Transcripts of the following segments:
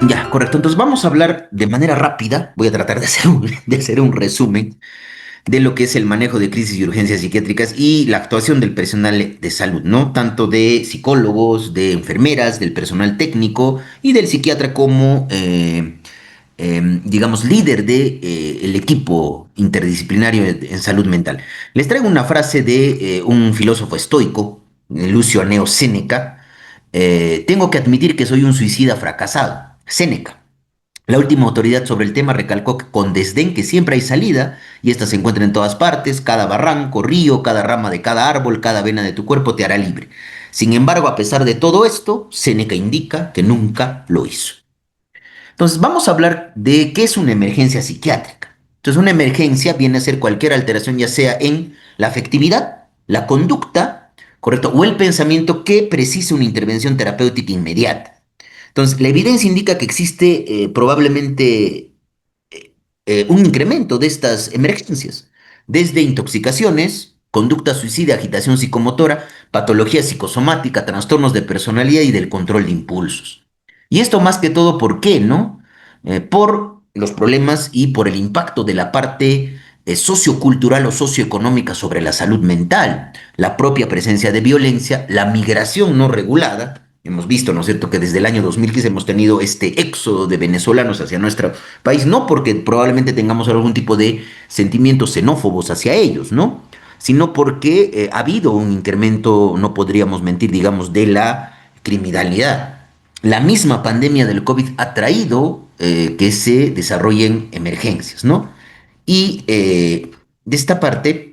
Ya, correcto. Entonces vamos a hablar de manera rápida. Voy a tratar de hacer de hacer un resumen de lo que es el manejo de crisis y urgencias psiquiátricas y la actuación del personal de salud, ¿no? Tanto de psicólogos, de enfermeras, del personal técnico y del psiquiatra como, digamos, líder de, el equipo interdisciplinario en salud mental. Les traigo una frase de un filósofo estoico, Lucio Anneo Séneca. Tengo que admitir que soy un suicida fracasado. Séneca. La última autoridad sobre el tema recalcó con desdén que siempre hay salida, y esta se encuentra en todas partes: cada barranco, río, cada rama de cada árbol, cada vena de tu cuerpo te hará libre. Sin embargo, a pesar de todo esto, Séneca indica que nunca lo hizo. Entonces, vamos a hablar de qué es una emergencia psiquiátrica. Entonces, una emergencia viene a ser cualquier alteración, ya sea en la afectividad, la conducta, ¿correcto? O el pensamiento que precise una intervención terapéutica inmediata. Entonces, la evidencia indica que existe probablemente un incremento de estas emergencias, desde intoxicaciones, conducta suicida, agitación psicomotora, patología psicosomática, trastornos de personalidad y del control de impulsos. Y esto más que todo, ¿por qué, no? Por los problemas y por el impacto de la parte sociocultural o socioeconómica sobre la salud mental, la propia presencia de violencia, la migración no regulada. Hemos visto, ¿no es cierto?, que desde el año 2015 hemos tenido este éxodo de venezolanos hacia nuestro país, no porque probablemente tengamos algún tipo de sentimientos xenófobos hacia ellos, ¿no? Sino porque ha habido un incremento, no podríamos mentir, digamos, de la criminalidad. La misma pandemia del COVID ha traído que se desarrollen emergencias, ¿no? Y de esta parte,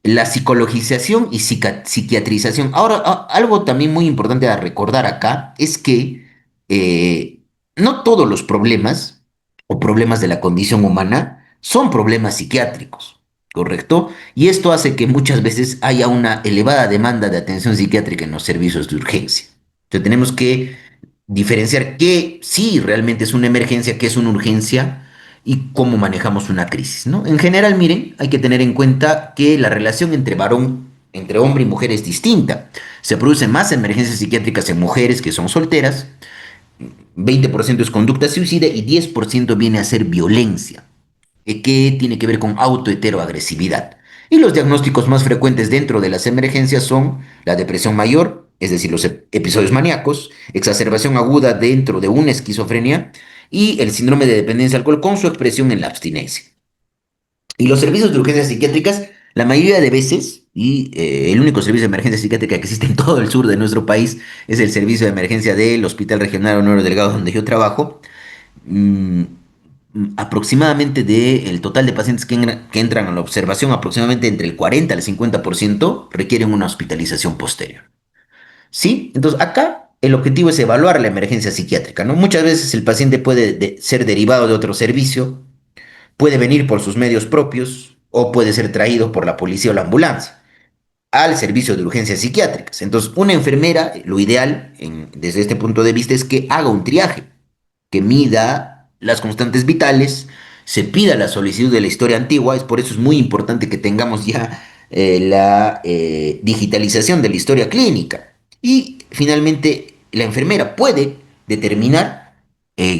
la psicologización y psiquiatrización. Ahora, algo también muy importante a recordar acá es que no todos los problemas o problemas de la condición humana son problemas psiquiátricos, ¿correcto? Y esto hace que muchas veces haya una elevada demanda de atención psiquiátrica en los servicios de urgencia. Entonces tenemos que diferenciar qué sí realmente es una emergencia, qué es una urgencia y cómo manejamos una crisis, ¿no? En general, miren, hay que tener en cuenta que la relación entre varón, entre hombre y mujer es distinta. Se producen más emergencias psiquiátricas en mujeres que son solteras, 20% es conducta suicida y 10% viene a ser violencia, que tiene que ver con autoheteroagresividad. Y los diagnósticos más frecuentes dentro de las emergencias son la depresión mayor, es decir, los episodios maníacos, exacerbación aguda dentro de una esquizofrenia y el síndrome de dependencia al alcohol con su expresión en la abstinencia. Y los servicios de urgencias psiquiátricas, la mayoría de veces, y el único servicio de emergencia psiquiátrica que existe en todo el sur de nuestro país, es el servicio de emergencia del Hospital Regional Honorio Delgado, donde yo trabajo. mm, Aproximadamente del total de pacientes que entran a la observación, aproximadamente entre el 40 al 50% requieren una hospitalización posterior. ¿Sí? Entonces, acá el objetivo es evaluar la emergencia psiquiátrica, ¿no? Muchas veces el paciente puede ser derivado de otro servicio, puede venir por sus medios propios o puede ser traído por la policía o la ambulancia al servicio de urgencias psiquiátricas. Entonces, una enfermera, lo ideal desde este punto de vista es que haga un triaje, que mida las constantes vitales, se pida la solicitud de la historia antigua. Es por eso es muy importante que tengamos ya la digitalización de la historia clínica. Y finalmente, la enfermera puede determinar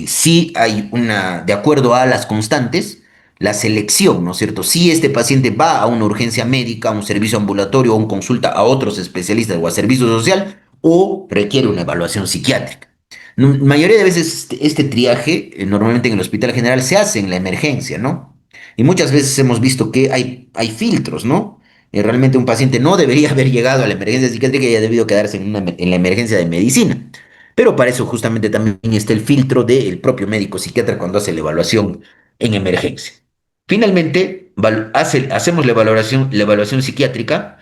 si hay una, de acuerdo a las constantes, la selección, ¿no es cierto? Si este paciente va a una urgencia médica, a un servicio ambulatorio, a una consulta a otros especialistas o a servicio social, o requiere una evaluación psiquiátrica. Mayoría de veces este triaje, normalmente en el hospital general, se hace en la emergencia, ¿no? Y muchas veces hemos visto que hay filtros, ¿no? Realmente un paciente no debería haber llegado a la emergencia psiquiátrica y ha debido quedarse en la emergencia de medicina. Pero para eso justamente también está el filtro del propio médico psiquiatra cuando hace la evaluación en emergencia. Finalmente, hacemos la evaluación psiquiátrica,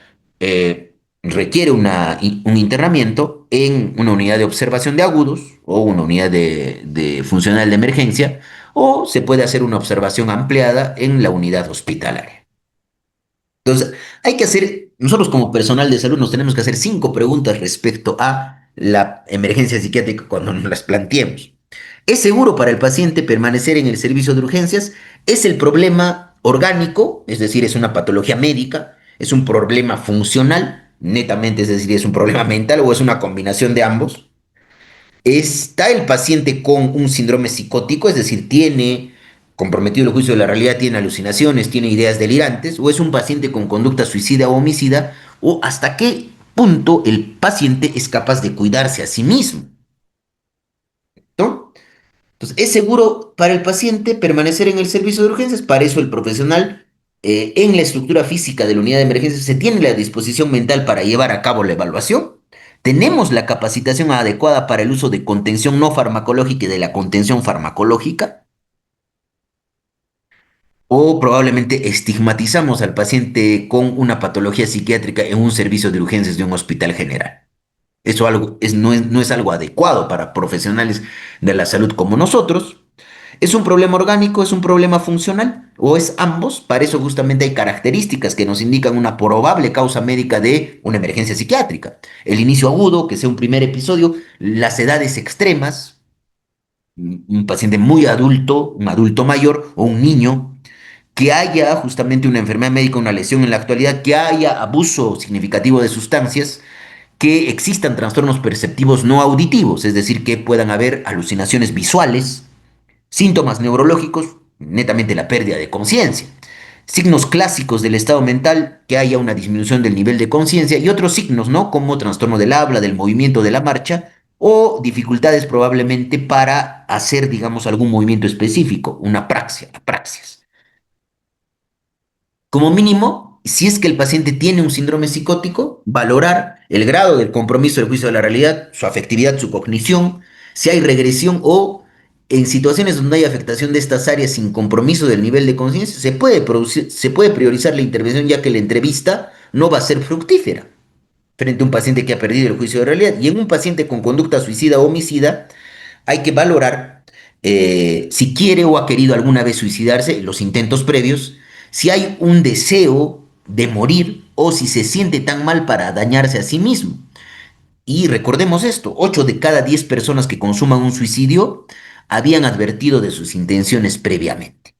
requiere un internamiento en una unidad de observación de agudos o una unidad de funcional de emergencia, o se puede hacer una observación ampliada en la unidad hospitalaria. Entonces, nosotros como personal de salud nos tenemos que hacer 5 preguntas respecto a la emergencia psiquiátrica cuando nos las planteemos. ¿Es seguro para el paciente permanecer en el servicio de urgencias? ¿Es el problema orgánico, es decir, es una patología médica? ¿Es un problema funcional, netamente, es decir, es un problema mental o es una combinación de ambos? ¿Está el paciente con un síndrome psicótico, es decir, tiene comprometido el juicio de la realidad, tiene alucinaciones, tiene ideas delirantes, o es un paciente con conducta suicida o homicida, o hasta qué punto el paciente es capaz de cuidarse a sí mismo, ¿no? Entonces, ¿es seguro para el paciente permanecer en el servicio de urgencias? Para eso el profesional, en la estructura física de la unidad de emergencias, se tiene la disposición mental para llevar a cabo la evaluación. Tenemos la capacitación adecuada para el uso de contención no farmacológica y de la contención farmacológica. O probablemente estigmatizamos al paciente con una patología psiquiátrica en un servicio de urgencias de un hospital general. Eso no es algo adecuado para profesionales de la salud como nosotros. ¿Es un problema orgánico? ¿Es un problema funcional? ¿O es ambos? Para eso justamente hay características que nos indican una probable causa médica de una emergencia psiquiátrica. El inicio agudo, que sea un primer episodio, las edades extremas, un paciente muy adulto, un adulto mayor o un niño, que haya justamente una enfermedad médica, una lesión en la actualidad, que haya abuso significativo de sustancias, que existan trastornos perceptivos no auditivos, es decir, que puedan haber alucinaciones visuales, síntomas neurológicos, netamente la pérdida de conciencia. Signos clásicos del estado mental, que haya una disminución del nivel de conciencia y otros signos, ¿no? Como trastorno del habla, del movimiento, de la marcha o dificultades probablemente para hacer, digamos, algún movimiento específico, una praxia, apraxias. Como mínimo, si es que el paciente tiene un síndrome psicótico, valorar el grado del compromiso del juicio de la realidad, su afectividad, su cognición, si hay regresión o en situaciones donde hay afectación de estas áreas sin compromiso del nivel de conciencia, se puede priorizar la intervención ya que la entrevista no va a ser fructífera frente a un paciente que ha perdido el juicio de realidad. Y en un paciente con conducta suicida o homicida, hay que valorar si quiere o ha querido alguna vez suicidarse, los intentos previos, si hay un deseo de morir o si se siente tan mal para dañarse a sí mismo. Y recordemos esto, 8 de cada 10 personas que consuman un suicidio habían advertido de sus intenciones previamente.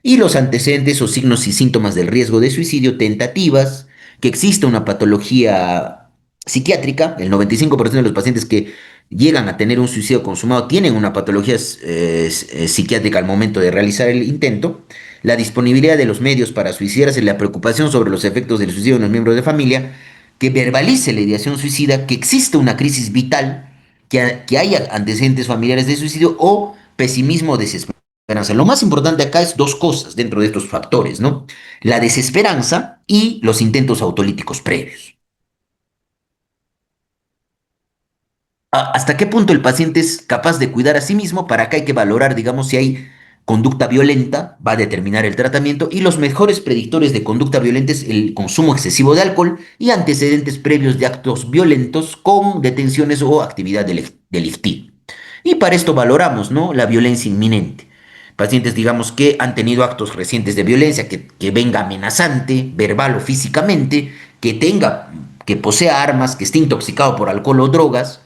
Y los antecedentes o signos y síntomas del riesgo de suicidio, tentativas, que exista una patología psiquiátrica, el 95% de los pacientes que llegan a tener un suicidio consumado tienen una patología psiquiátrica al momento de realizar el intento, la disponibilidad de los medios para suicidarse, la preocupación sobre los efectos del suicidio en los miembros de familia, que verbalice la ideación suicida, que exista una crisis vital, que haya antecedentes familiares de suicidio o pesimismo o desesperanza. Lo más importante acá es dos cosas dentro de estos factores, ¿no? La desesperanza y los intentos autolíticos previos. ¿Hasta qué punto el paciente es capaz de cuidar a sí mismo? Para acá hay que valorar, digamos, si hay conducta violenta, va a determinar el tratamiento, y los mejores predictores de conducta violenta es el consumo excesivo de alcohol y antecedentes previos de actos violentos con detenciones o actividad delictiva. Y para esto valoramos, ¿no? La violencia inminente. Pacientes, digamos, que han tenido actos recientes de violencia, que venga amenazante, verbal o físicamente, que tenga, que posea armas, que esté intoxicado por alcohol o drogas,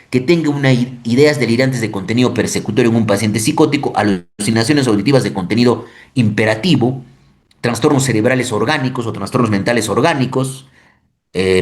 que tenga ideas delirantes de contenido persecutorio en un paciente psicótico, alucinaciones auditivas de contenido imperativo, trastornos cerebrales orgánicos o trastornos mentales orgánicos,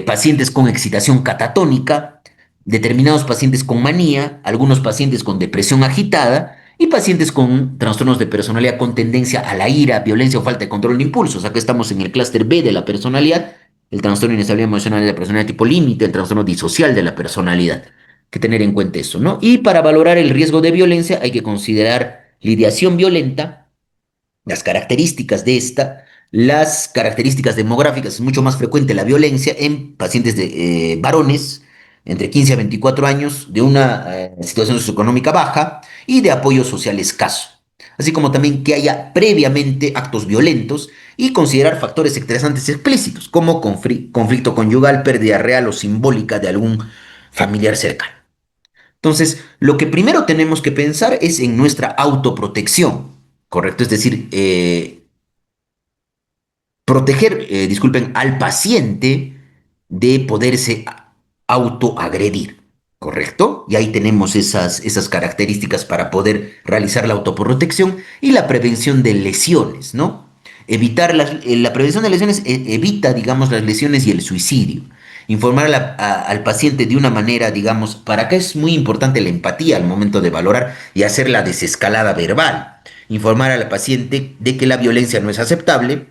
pacientes con excitación catatónica, determinados pacientes con manía, algunos pacientes con depresión agitada y pacientes con trastornos de personalidad con tendencia a la ira, violencia o falta de control de impulsos. Acá estamos en el clúster B de la personalidad, el trastorno de inestabilidad emocional de la personalidad tipo límite, el trastorno disocial de la personalidad. Hay que tener en cuenta eso, ¿no? Y para valorar el riesgo de violencia hay que considerar la ideación violenta, las características de esta, las características demográficas, es mucho más frecuente la violencia en pacientes de varones entre 15 a 24 años, de una situación socioeconómica baja y de apoyo social escaso. Así como también que haya previamente actos violentos y considerar factores estresantes explícitos, como conflicto conyugal, pérdida real o simbólica de algún familiar cercano. Entonces, lo que primero tenemos que pensar es en nuestra autoprotección, ¿correcto? Es decir, proteger, disculpen, al paciente de poderse autoagredir, ¿correcto? Y ahí tenemos esas características para poder realizar la autoprotección y la prevención de lesiones, ¿no? La prevención de lesiones evita, digamos, las lesiones y el suicidio. informar al paciente de una manera, digamos, para acá es muy importante la empatía al momento de valorar y hacer la desescalada verbal. Informar al paciente de que la violencia no es aceptable.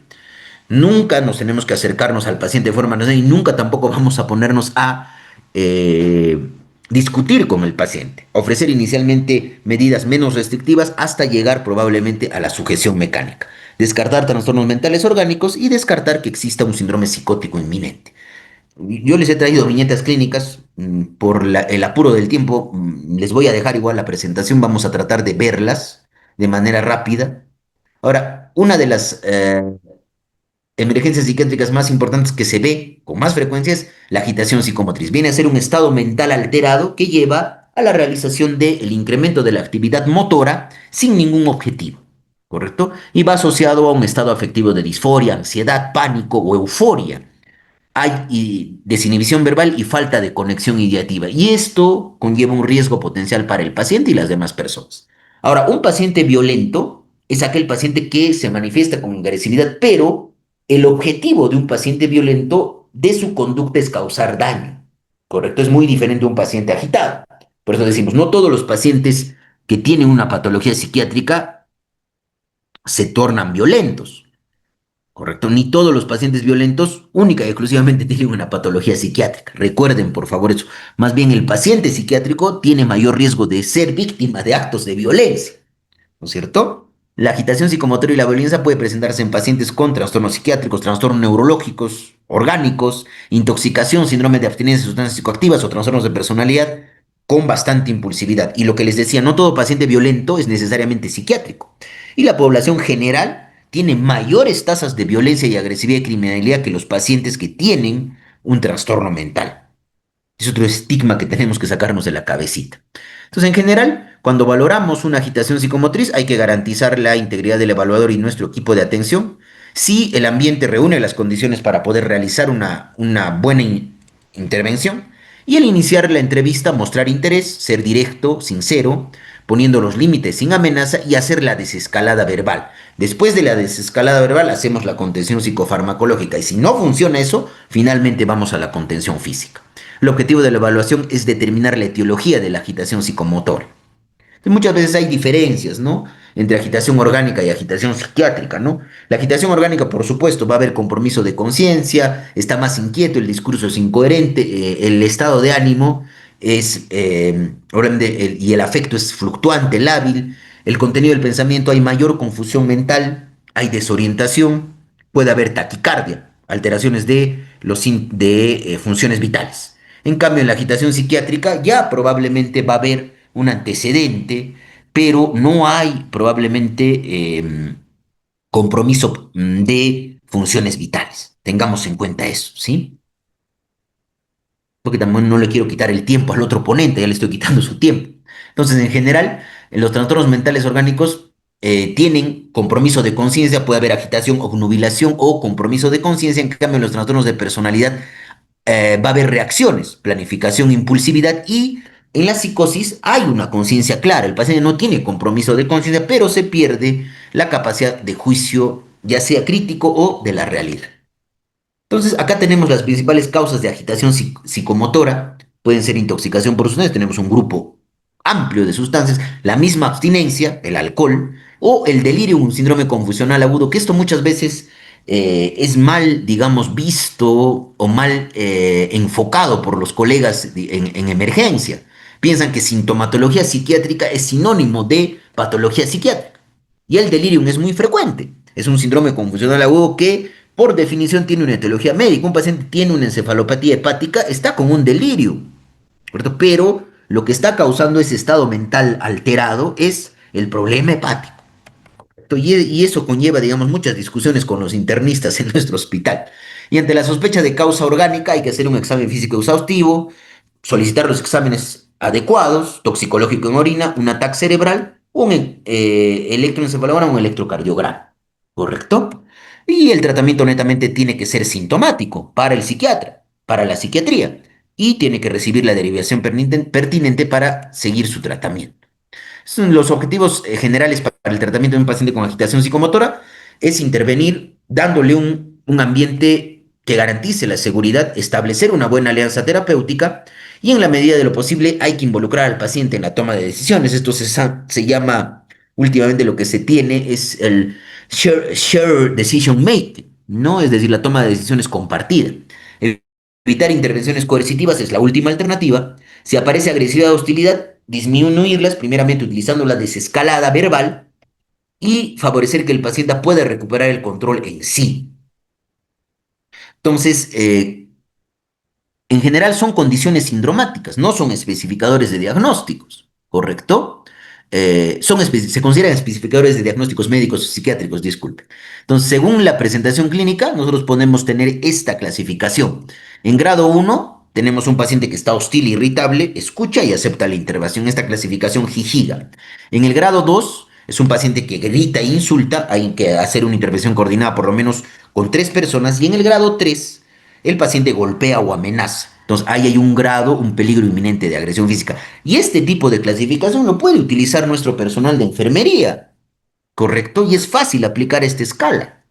Nunca nos tenemos que acercarnos al paciente de forma natural y nunca tampoco vamos a ponernos a eh, discutir con el paciente. Ofrecer inicialmente medidas menos restrictivas hasta llegar probablemente a la sujeción mecánica. Descartar trastornos mentales orgánicos y descartar que exista un síndrome psicótico inminente. Yo les he traído viñetas clínicas por el apuro del tiempo. Les voy a dejar igual la presentación. Vamos a tratar de verlas de manera rápida. Ahora, una de las emergencias psiquiátricas más importantes que se ve con más frecuencia es la agitación psicomotriz. Viene a ser un estado mental alterado que lleva a la realización del incremento de la actividad motora sin ningún objetivo, ¿correcto? Y va asociado a un estado afectivo de disforia, ansiedad, pánico o euforia. Hay desinhibición verbal y falta de conexión ideativa. Y esto conlleva un riesgo potencial para el paciente y las demás personas. Ahora, un paciente violento es aquel paciente que se manifiesta con agresividad, pero el objetivo de un paciente violento de su conducta es causar daño. ¿Correcto? Es muy diferente a un paciente agitado. Por eso decimos, no todos los pacientes que tienen una patología psiquiátrica se tornan violentos. ¿Correcto? Ni todos los pacientes violentos única y exclusivamente tienen una patología psiquiátrica. Recuerden, por favor, eso. Más bien, el paciente psiquiátrico tiene mayor riesgo de ser víctima de actos de violencia, ¿no es cierto? La agitación psicomotora y la violencia puede presentarse en pacientes con trastornos psiquiátricos, trastornos neurológicos, orgánicos, intoxicación, síndrome de abstinencia de sustancias psicoactivas o trastornos de personalidad con bastante impulsividad. Y lo que les decía, no todo paciente violento es necesariamente psiquiátrico. Y la población general tiene mayores tasas de violencia y agresividad y criminalidad que los pacientes que tienen un trastorno mental. Es otro estigma que tenemos que sacarnos de la cabecita. Entonces, en general, cuando valoramos una agitación psicomotriz, hay que garantizar la integridad del evaluador y nuestro equipo de atención. Si el ambiente reúne las condiciones para poder realizar una buena intervención, y al iniciar la entrevista, mostrar interés, ser directo, sincero, poniendo los límites sin amenaza y hacer la desescalada verbal. Después de la desescalada verbal, hacemos la contención psicofarmacológica y si no funciona eso, finalmente vamos a la contención física. El objetivo de la evaluación es determinar la etiología de la agitación psicomotora. Muchas veces hay diferencias, ¿no? Entre agitación orgánica y agitación psiquiátrica, ¿no? La agitación orgánica, por supuesto, va a haber compromiso de conciencia, está más inquieto, el discurso es incoherente, el estado de ánimo es, y el afecto es fluctuante, lábil, el contenido del pensamiento, hay mayor confusión mental, hay desorientación, puede haber taquicardia, alteraciones de funciones vitales. En cambio, en la agitación psiquiátrica ya probablemente va a haber un antecedente, pero no hay probablemente compromiso de funciones vitales. Tengamos en cuenta eso, ¿sí? Porque también no le quiero quitar el tiempo al otro ponente, ya le estoy quitando su tiempo. Entonces, en general, en los trastornos mentales orgánicos tienen compromiso de conciencia, puede haber agitación, obnubilación o compromiso de conciencia, en cambio, en los trastornos de personalidad va a haber reacciones, planificación, impulsividad y en la psicosis hay una conciencia clara. El paciente no tiene compromiso de conciencia, pero se pierde la capacidad de juicio, ya sea crítico o de la realidad. Entonces, acá tenemos las principales causas de agitación psicomotora. Pueden ser intoxicación por sustancias, tenemos un grupo amplio de sustancias, la misma abstinencia, el alcohol, o el delirio, un síndrome confusional agudo, que esto muchas veces es mal, digamos, visto o mal enfocado por los colegas en emergencia. Piensan que sintomatología psiquiátrica es sinónimo de patología psiquiátrica. Y el delirium es muy frecuente. Es un síndrome confusional agudo que, por definición, tiene una etiología médica. Un paciente tiene una encefalopatía hepática, está con un delirio, ¿cierto? Pero lo que está causando ese estado mental alterado es el problema hepático. Y eso conlleva, digamos, muchas discusiones con los internistas en nuestro hospital. Y ante la sospecha de causa orgánica hay que hacer un examen físico exhaustivo, solicitar los exámenes adecuados, toxicológico en orina, un ataque cerebral, un electroencefalograma, un electrocardiograma. ¿Correcto? Y el tratamiento netamente tiene que ser sintomático para el psiquiatra, para la psiquiatría, y tiene que recibir la derivación pertinente para seguir su tratamiento. Son los objetivos generales para el tratamiento de un paciente con agitación psicomotora es intervenir dándole un ambiente que garantice la seguridad, establecer una buena alianza terapéutica y en la medida de lo posible hay que involucrar al paciente en la toma de decisiones. Esto se llama, últimamente lo que se tiene es el share decision making, ¿no? Es decir, la toma de decisiones compartida. Evitar intervenciones coercitivas es la última alternativa. Si aparece agresividad o hostilidad, disminuirlas, primeramente utilizando la desescalada verbal y favorecer que el paciente pueda recuperar el control en sí. Entonces, en general son condiciones sindromáticas, no son especificadores de diagnósticos, ¿correcto? Se consideran especificadores de diagnósticos médicos o psiquiátricos, disculpe. Entonces, según la presentación clínica, nosotros podemos tener esta clasificación. En grado uno tenemos un paciente que está hostil, irritable, escucha y acepta la intervención, esta clasificación Gijiga. En el grado 2 es un paciente que grita e insulta, hay que hacer una intervención coordinada por lo menos con 3 personas. Y en el grado 3 el paciente golpea o amenaza. Entonces, ahí hay un grado, un peligro inminente de agresión física. Y este tipo de clasificación lo puede utilizar nuestro personal de enfermería, ¿correcto? Y es fácil aplicar esta escala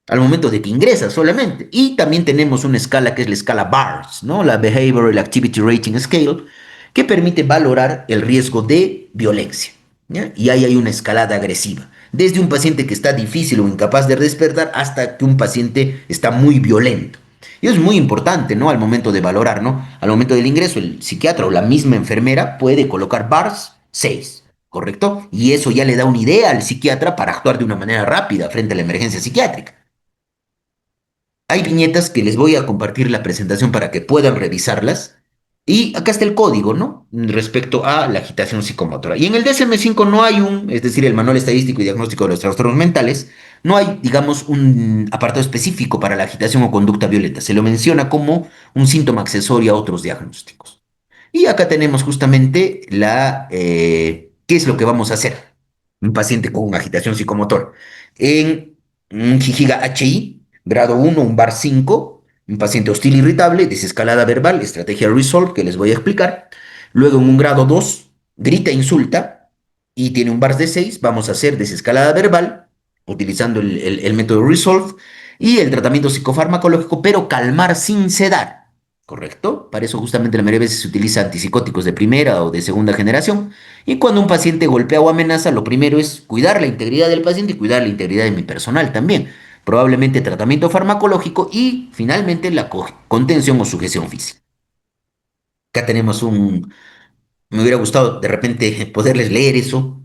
al momento de que ingresa solamente. Y también tenemos una escala que es la escala BARS, ¿no? La Behavioral Activity Rating Scale, que permite valorar el riesgo de violencia, ¿ya? Y ahí hay una escalada agresiva. Desde un paciente que está difícil o incapaz de despertar hasta que un paciente está muy violento. Y es muy importante, ¿no? Al momento de valorar, ¿no? Al momento del ingreso, el psiquiatra o la misma enfermera puede colocar BARS 6, ¿correcto? Y eso ya le da una idea al psiquiatra para actuar de una manera rápida frente a la emergencia psiquiátrica. Hay viñetas que les voy a compartir la presentación para que puedan revisarlas. Y acá está el código, ¿no? Respecto a la agitación psicomotora. Y en el DSM-5 no hay es decir, el Manual Estadístico y Diagnóstico de los Trastornos Mentales, no hay, digamos, un apartado específico para la agitación o conducta violenta. Se lo menciona como un síntoma accesorio a otros diagnósticos. Y acá tenemos justamente qué es lo que vamos a hacer. Un paciente con agitación psicomotora. En un Jijiga HI, grado uno, un bar 5, un paciente hostil irritable, desescalada verbal, estrategia Resolve, que les voy a explicar. Luego en un grado 2 grita, insulta y tiene un bar de 6, vamos a hacer desescalada verbal, utilizando el método Resolve y el tratamiento psicofarmacológico, pero calmar sin sedar. ¿Correcto? Para eso justamente la mayoría de veces se utiliza antipsicóticos de primera o de segunda generación. Y cuando un paciente golpea o amenaza, lo primero es cuidar la integridad del paciente y cuidar la integridad de mi personal también. Probablemente tratamiento farmacológico y finalmente la contención o sujeción física. Acá tenemos me hubiera gustado de repente poderles leer eso,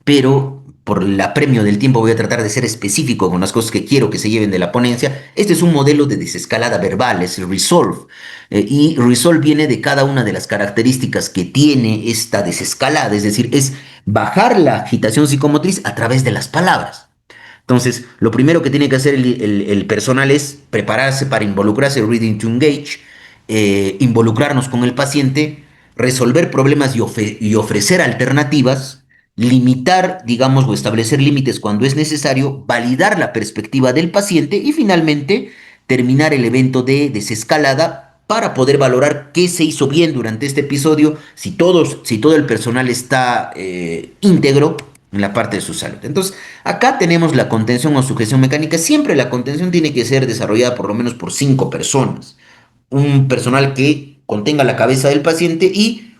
pero por el apremio del tiempo voy a tratar de ser específico con las cosas que quiero que se lleven de la ponencia. Este es un modelo de desescalada verbal, es el Resolve. Y Resolve viene de cada una de las características que tiene esta desescalada, es decir, es bajar la agitación psicomotriz a través de las palabras. Entonces, lo primero que tiene que hacer el personal es prepararse para involucrarse, reading to engage, involucrarnos con el paciente, resolver problemas y ofrecer alternativas, limitar, digamos, o establecer límites cuando es necesario, validar la perspectiva del paciente y finalmente terminar el evento de desescalada para poder valorar qué se hizo bien durante este episodio, si todo el personal está íntegro en la parte de su salud. Entonces, acá tenemos la contención o sujeción mecánica. Siempre la contención tiene que ser desarrollada por lo menos por 5 personas. Un personal que contenga la cabeza del paciente y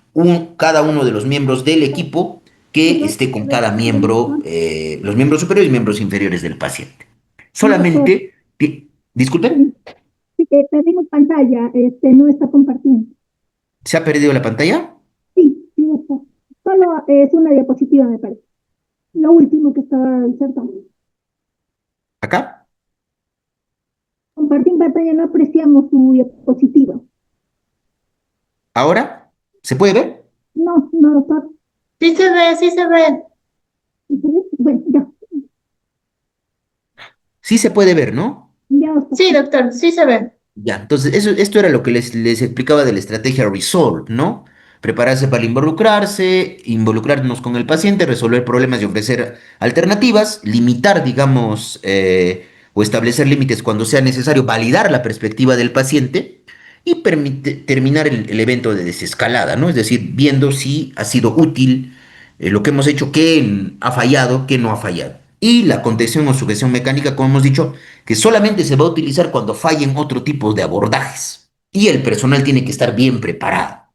cada uno de los miembros del equipo que Perdón, esté con pero, cada miembro, los miembros superiores y miembros inferiores del paciente. doctor, Solamente, disculpe, sí, sí, perdimos pantalla, no está compartiendo. ¿se ha perdido la pantalla? Sí, sí está. Solo es una diapositiva, me parece. Lo último que estaba insertando. ¿Acá? Compartir pantalla, no apreciamos su diapositiva. ¿Ahora? ¿Se puede ver? No, no, doctor. Sí se ve, sí se ve. Bueno, ya, Sí se puede ver, ¿no? ya, doctor. Sí, doctor, sí se ve. Ya, entonces esto era lo que les explicaba de la estrategia Resolve, ¿no? Prepararse para involucrarse, involucrarnos con el paciente, resolver problemas y ofrecer alternativas, limitar, digamos, o establecer límites cuando sea necesario, validar la perspectiva del paciente y terminar el evento de desescalada, ¿no? Es decir, viendo si ha sido útil lo que hemos hecho, qué ha fallado, qué no ha fallado. Y la contención o sujeción mecánica, como hemos dicho, que solamente se va a utilizar cuando fallen otro tipo de abordajes. Y el personal tiene que estar bien preparado,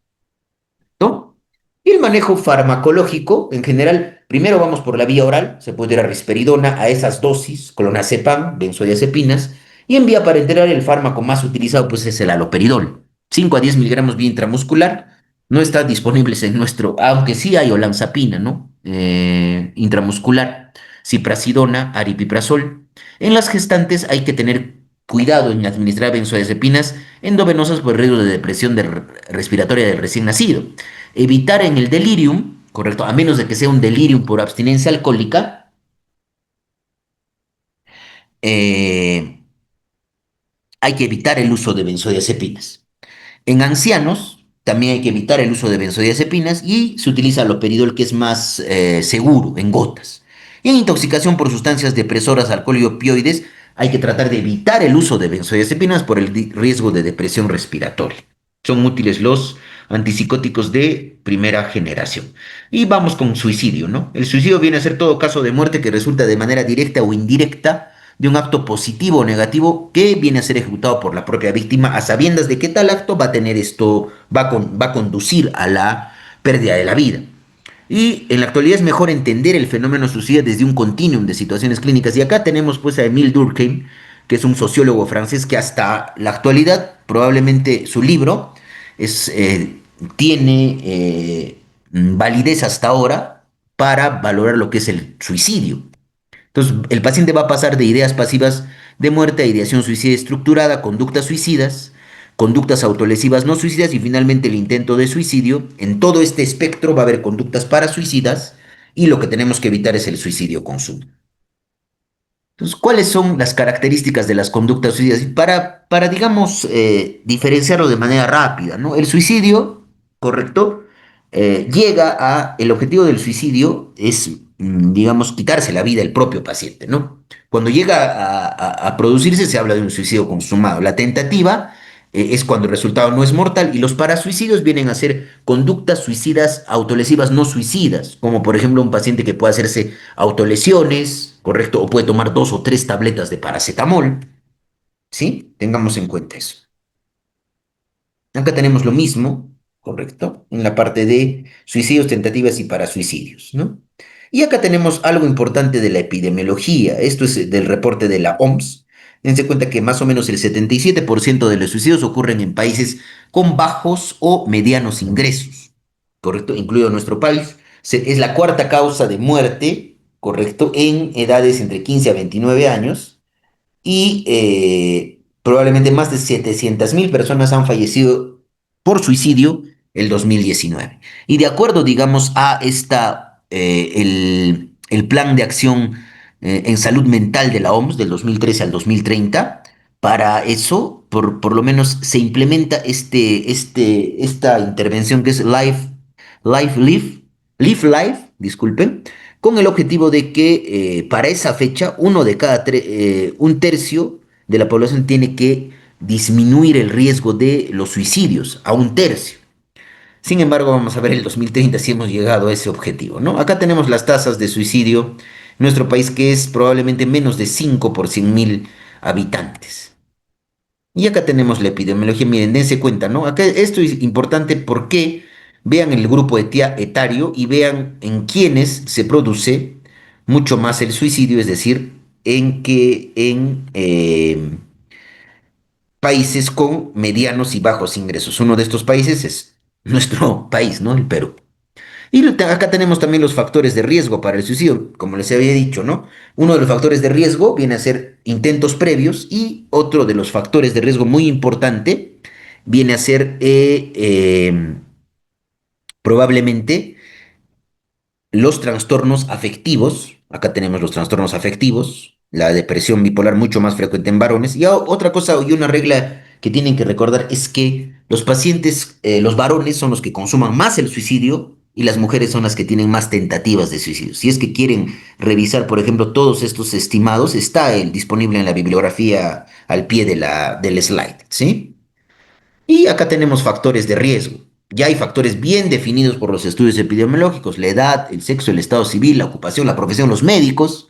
¿no? Y el manejo farmacológico, en general, primero vamos por la vía oral, se puede ir a risperidona a esas dosis, clonazepam, benzodiazepinas, y en vía parenteral el fármaco más utilizado pues es el haloperidol, 5 a 10 miligramos vía intramuscular, no está disponible en nuestro, aunque sí hay olanzapina, ¿no? Intramuscular, ciprasidona, aripiprazol. En las gestantes hay que tener cuidado en administrar benzodiazepinas endovenosas por riesgo de depresión respiratoria del recién nacido. Evitar en el delirium, correcto, a menos de que sea un delirium por abstinencia alcohólica, eh, hay que evitar el uso de benzodiazepinas. En ancianos también hay que evitar el uso de benzodiazepinas y se utiliza loperidol que es más seguro en gotas. Y en intoxicación por sustancias depresoras, alcohol y opioides hay que tratar de evitar el uso de benzodiazepinas por el riesgo de depresión respiratoria. Son útiles los antipsicóticos de primera generación. Y vamos con suicidio, ¿no? El suicidio viene a ser todo caso de muerte que resulta de manera directa o indirecta de un acto positivo o negativo que viene a ser ejecutado por la propia víctima a sabiendas de que tal acto va a tener esto, va a conducir a la pérdida de la vida. Y en la actualidad es mejor entender el fenómeno suicida desde un continuum de situaciones clínicas. Y acá tenemos pues a Émile Durkheim, que es un sociólogo francés que hasta la actualidad, probablemente su libro es, tiene validez hasta ahora para valorar lo que es el suicidio. Entonces, el paciente va a pasar de ideas pasivas de muerte a ideación suicida estructurada, conductas suicidas, conductas autolesivas no suicidas y finalmente el intento de suicidio. En todo este espectro va a haber conductas parasuicidas y lo que tenemos que evitar es el suicidio consumado. Entonces, ¿cuáles son las características de las conductas suicidas? Para digamos, diferenciarlo de manera rápida, ¿no? El suicidio, correcto, llega a, el objetivo del suicidio es, digamos, quitarse la vida el propio paciente, ¿no? Cuando llega a producirse se habla de un suicidio consumado. La tentativa es cuando el resultado no es mortal y los parasuicidios vienen a ser conductas suicidas autolesivas no suicidas, como por ejemplo un paciente que puede hacerse autolesiones, ¿correcto? O puede tomar 2 o 3 tabletas de paracetamol, ¿sí? Tengamos en cuenta eso. Acá tenemos lo mismo, ¿correcto? En la parte de suicidios, tentativas y parasuicidios, ¿no? Y acá tenemos algo importante de la epidemiología. Esto es del reporte de la OMS. Dense cuenta que más o menos el 77% de los suicidios ocurren en países con bajos o medianos ingresos, ¿correcto? Incluido nuestro país. Es la cuarta causa de muerte, ¿correcto? En edades entre 15 a 29 años y probablemente más de 700.000 personas han fallecido por suicidio el 2019. Y de acuerdo, digamos, a el plan de acción en salud mental de la OMS del 2013 al 2030, para eso, por lo menos se implementa esta intervención que es Life Life, disculpen, con el objetivo de que para esa fecha un tercio de la población tiene que disminuir el riesgo de los suicidios a un tercio. Sin embargo, vamos a ver el 2030 si hemos llegado a ese objetivo, ¿no? Acá tenemos las tasas de suicidio en nuestro país que es probablemente menos de 5 por 100.000 habitantes. Y acá tenemos la epidemiología, miren, dense cuenta, ¿no? Acá esto es importante porque vean el grupo etario y vean en quiénes se produce mucho más el suicidio, es decir, en países con medianos y bajos ingresos. Uno de estos países es nuestro país, ¿no? El Perú. Y acá tenemos también los factores de riesgo para el suicidio, como les había dicho, ¿no? Uno de los factores de riesgo viene a ser intentos previos y otro de los factores de riesgo muy importante viene a ser probablemente los trastornos afectivos. Acá tenemos los trastornos afectivos, la depresión bipolar mucho más frecuente en varones. Y otra cosa y una regla que tienen que recordar es que los pacientes, los varones son los que consuman más el suicidio y las mujeres son las que tienen más tentativas de suicidio. Si es que quieren revisar, por ejemplo, todos estos estimados, está el disponible en la bibliografía al pie del slide, ¿sí? Y acá tenemos factores de riesgo. Ya hay factores bien definidos por los estudios epidemiológicos, la edad, el sexo, el estado civil, la ocupación, la profesión, los médicos,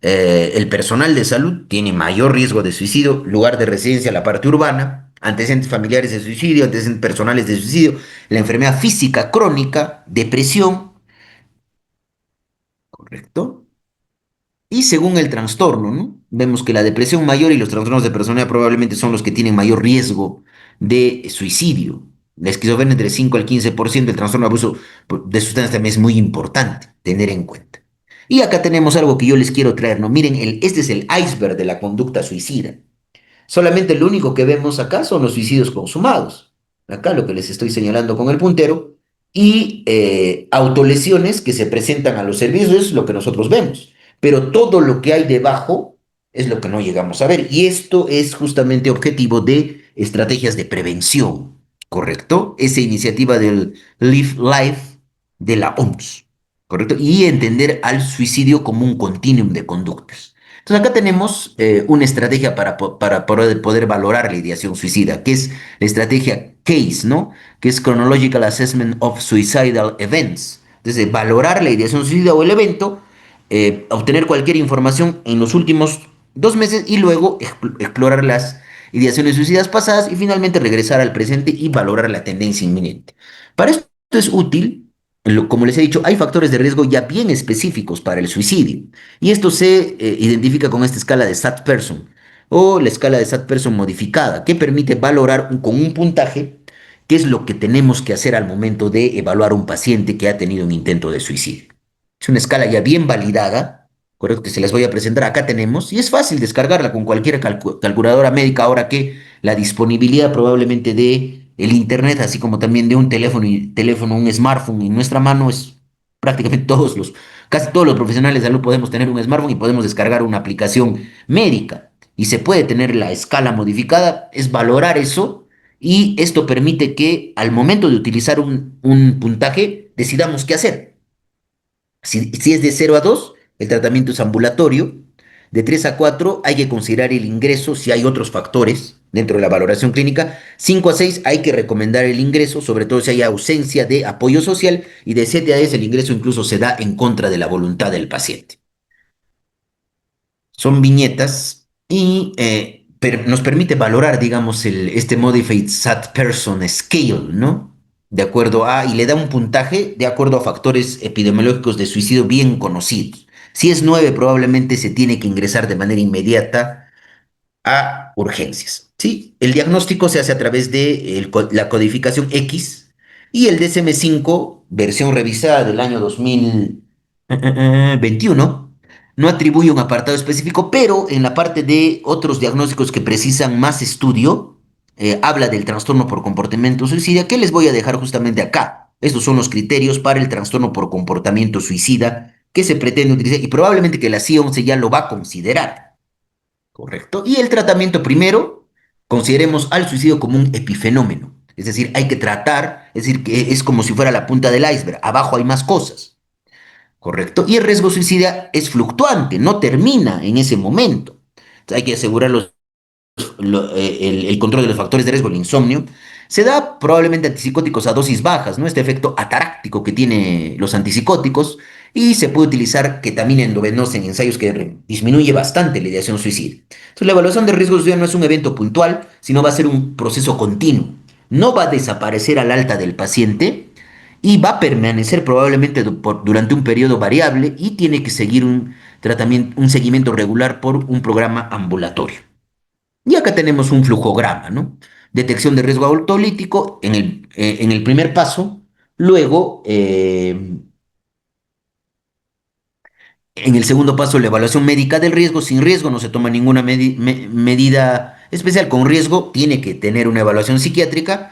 El personal de salud tiene mayor riesgo de suicidio, lugar de residencia, la parte urbana, antecedentes familiares de suicidio, antecedentes personales de suicidio, la enfermedad física crónica, depresión, ¿correcto? Y según el trastorno, ¿no? Vemos que la depresión mayor y los trastornos de personalidad probablemente son los que tienen mayor riesgo de suicidio. La esquizofrenia entre 5 al 15%, el trastorno de abuso de sustancias también es muy importante tener en cuenta. Y acá tenemos algo que yo les quiero traer, ¿no? Miren, este es el iceberg de la conducta suicida. Solamente lo único que vemos acá son los suicidios consumados. Acá lo que les estoy señalando con el puntero. Y autolesiones que se presentan a los servicios es lo que nosotros vemos. Pero todo lo que hay debajo es lo que no llegamos a ver. Y esto es justamente objetivo de estrategias de prevención, ¿correcto? Esa iniciativa del Live Life de la OMS, ¿correcto? Y entender al suicidio como un continuum de conductas. Entonces acá tenemos una estrategia para poder valorar la ideación suicida, que es la estrategia CASE, ¿no? Que es Chronological Assessment of Suicidal Events. Entonces, valorar la ideación suicida o el evento, obtener cualquier información en los últimos 2 meses y luego explorar las ideaciones suicidas pasadas y finalmente regresar al presente y valorar la tendencia inminente. Para esto es útil, como les he dicho, hay factores de riesgo ya bien específicos para el suicidio. Y esto se identifica con esta escala de SAT-Person o la escala de SAT-Person modificada, que permite valorar con un puntaje qué es lo que tenemos que hacer al momento de evaluar a un paciente que ha tenido un intento de suicidio. Es una escala ya bien validada, correcto, que se les voy a presentar. Acá tenemos, y es fácil descargarla con cualquier calculadora médica, ahora que la disponibilidad probablemente de el internet, así como también de un teléfono, un smartphone en nuestra mano, es prácticamente casi todos los profesionales de salud podemos tener un smartphone y podemos descargar una aplicación médica. Y se puede tener la escala modificada, es valorar eso, y esto permite que al momento de utilizar un puntaje decidamos qué hacer. Si es de 0 a 2, el tratamiento es ambulatorio. De 3 a 4 hay que considerar el ingreso si hay otros factores dentro de la valoración clínica. 5 a 6 hay que recomendar el ingreso, sobre todo si hay ausencia de apoyo social. Y de 7 a 10 el ingreso incluso se da en contra de la voluntad del paciente. Son viñetas y nos permite valorar, digamos, este Modified Sad Person Scale, ¿no? De acuerdo a, y le da un puntaje de acuerdo a factores epidemiológicos de suicidio bien conocidos. Si es 9, probablemente se tiene que ingresar de manera inmediata a urgencias. ¿Sí? El diagnóstico se hace a través de la codificación X y el DSM-5, versión revisada del año 2021, no atribuye un apartado específico, pero en la parte de otros diagnósticos que precisan más estudio, habla del trastorno por comportamiento suicida, que les voy a dejar justamente acá. Estos son los criterios para el trastorno por comportamiento suicida que se pretende utilizar y probablemente que la CIE-11 ya lo va a considerar. ¿Correcto? Y el tratamiento primero, consideremos al suicidio como un epifenómeno. Es decir, hay que tratar, es decir, que es como si fuera la punta del iceberg. Abajo hay más cosas. ¿Correcto? Y el riesgo suicida es fluctuante, no termina en ese momento. Entonces, hay que asegurar el control de los factores de riesgo, el insomnio. Se da probablemente antipsicóticos a dosis bajas, ¿no? Este efecto ataráctico que tiene los antipsicóticos. Y se puede utilizar ketamina endovenosa en ensayos que disminuye bastante la ideación suicida. Entonces, la evaluación de riesgo suicida no es un evento puntual, sino va a ser un proceso continuo. No va a desaparecer al alta del paciente y va a permanecer probablemente durante un periodo variable y tiene que seguir un tratamiento, un seguimiento regular por un programa ambulatorio. Y acá tenemos un flujograma, ¿no? Detección de riesgo autolítico en el primer paso, luego en el segundo paso la evaluación médica del riesgo, sin riesgo no se toma ninguna medida especial, con riesgo tiene que tener una evaluación psiquiátrica.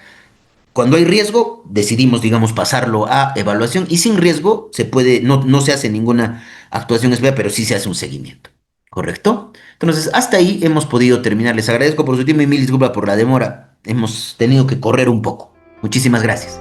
Cuando hay riesgo, decidimos, digamos, pasarlo a evaluación y sin riesgo no se hace ninguna actuación especial, pero sí se hace un seguimiento. ¿Correcto? Entonces, hasta ahí hemos podido terminar. Les agradezco por su tiempo y mil disculpas por la demora. Hemos tenido que correr un poco. Muchísimas gracias.